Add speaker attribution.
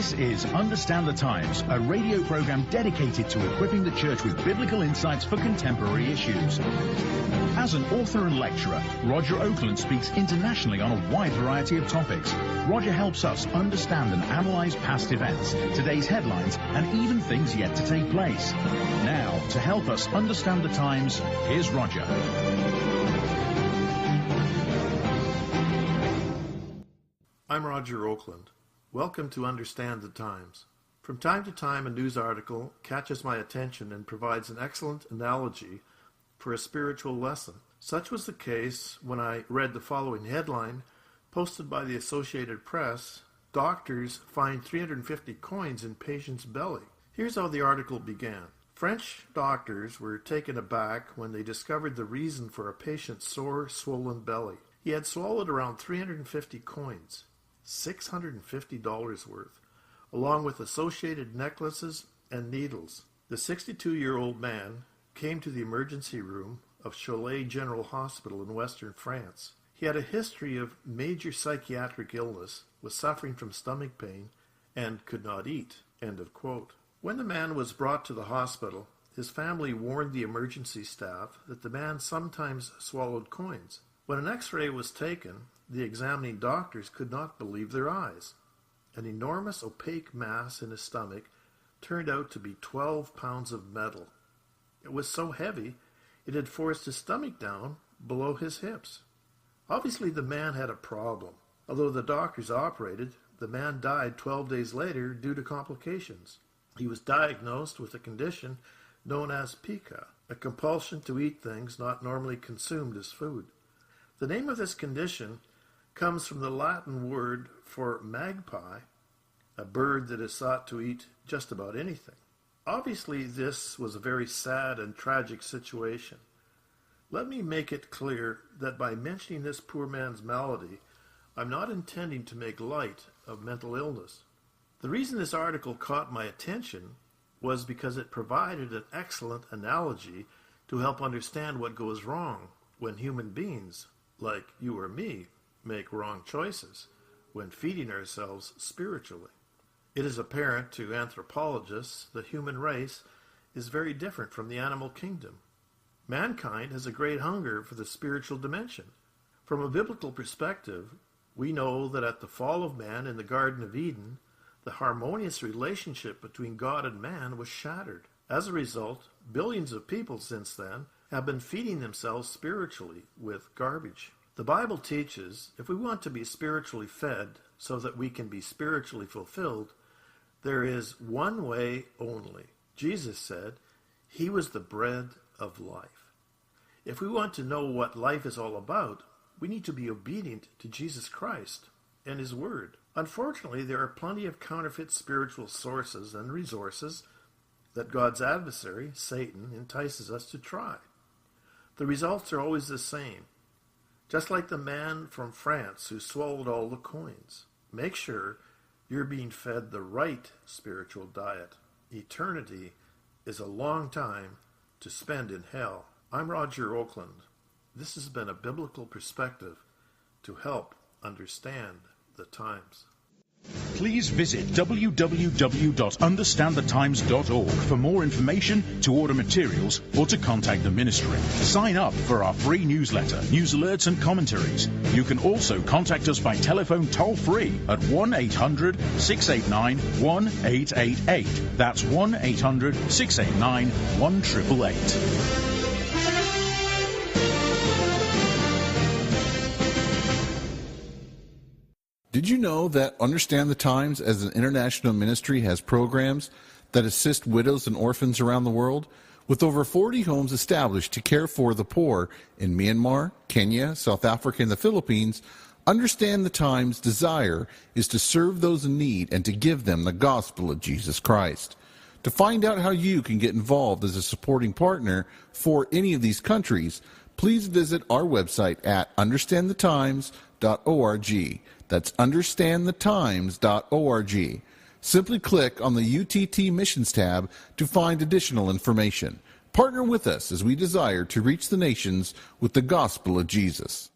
Speaker 1: This is Understand the Times, a radio program dedicated to equipping the church with biblical insights for contemporary issues. As an author and lecturer, Roger Oakland speaks internationally on a wide variety of topics. Roger helps us understand and analyze past events, today's headlines, and even things yet to take place. Now, to help us understand the times, here's Roger.
Speaker 2: I'm Roger Oakland. Welcome to Understand the Times. From time to time, a news article catches my attention and provides an excellent analogy for a spiritual lesson. Such was the case when I read the following headline posted by the Associated Press: Doctors find 350 coins in patient's belly. Here's how the article began. French doctors were taken aback when they discovered the reason for a patient's sore, swollen belly. He had swallowed around 350 coins. $650 worth, along with associated necklaces and needles. The 62-year-old man came to the emergency room of Cholet General Hospital in western France. He had a history of major psychiatric illness, was suffering from stomach pain, and could not eat. End of quote. When the man was brought to the hospital, his family warned the emergency staff that the man sometimes swallowed coins. When an x-ray was taken, the examining doctors could not believe their eyes. An enormous opaque mass in his stomach turned out to be 12 pounds of metal. It was so heavy, it had forced his stomach down below his hips. Obviously, the man had a problem. Although the doctors operated, the man died 12 days later due to complications. He was diagnosed with a condition known as pica, a compulsion to eat things not normally consumed as food. The name of this condition comes from the Latin word for magpie, a bird that is thought to eat just about anything. Obviously, this was a very sad and tragic situation. Let me make it clear that by mentioning this poor man's malady, I'm not intending to make light of mental illness. The reason this article caught my attention was because it provided an excellent analogy to help understand what goes wrong when human beings, like you or me, make wrong choices when feeding ourselves spiritually. It is apparent to anthropologists the human race is very different from the animal kingdom. Mankind has a great hunger for the spiritual dimension. From a biblical perspective, we know that at the fall of man in the Garden of Eden, the harmonious relationship between God and man was shattered. As a result, billions of people since then have been feeding themselves spiritually with garbage. The Bible teaches if we want to be spiritually fed so that we can be spiritually fulfilled, there is one way only. Jesus said he was the bread of life. If we want to know what life is all about, we need to be obedient to Jesus Christ and his word. Unfortunately, there are plenty of counterfeit spiritual sources and resources that God's adversary, Satan, entices us to try. The results are always the same. Just like the man from France who swallowed all the coins. Make sure you're being fed the right spiritual diet. Eternity is a long time to spend in hell. I'm Roger Oakland. This has been a biblical perspective to help understand the times.
Speaker 1: Please visit www.understandthetimes.org for more information, to order materials, or to contact the ministry. Sign up for our free newsletter, news alerts and commentaries. You can also contact us by telephone toll-free at 1-800-689-1888. That's 1-800-689-1888.
Speaker 3: Did you know that Understand the Times as an international ministry has programs that assist widows and orphans around the world? With over 40 homes established to care for the poor in Myanmar, Kenya, South Africa, and the Philippines, Understand the Times' desire is to serve those in need and to give them the gospel of Jesus Christ. To find out how you can get involved as a supporting partner for any of these countries, please visit our website at understandthetimes.org. That's understandthetimes.org. Simply click on the UTT Missions tab to find additional information. Partner with us as we desire to reach the nations with the gospel of Jesus.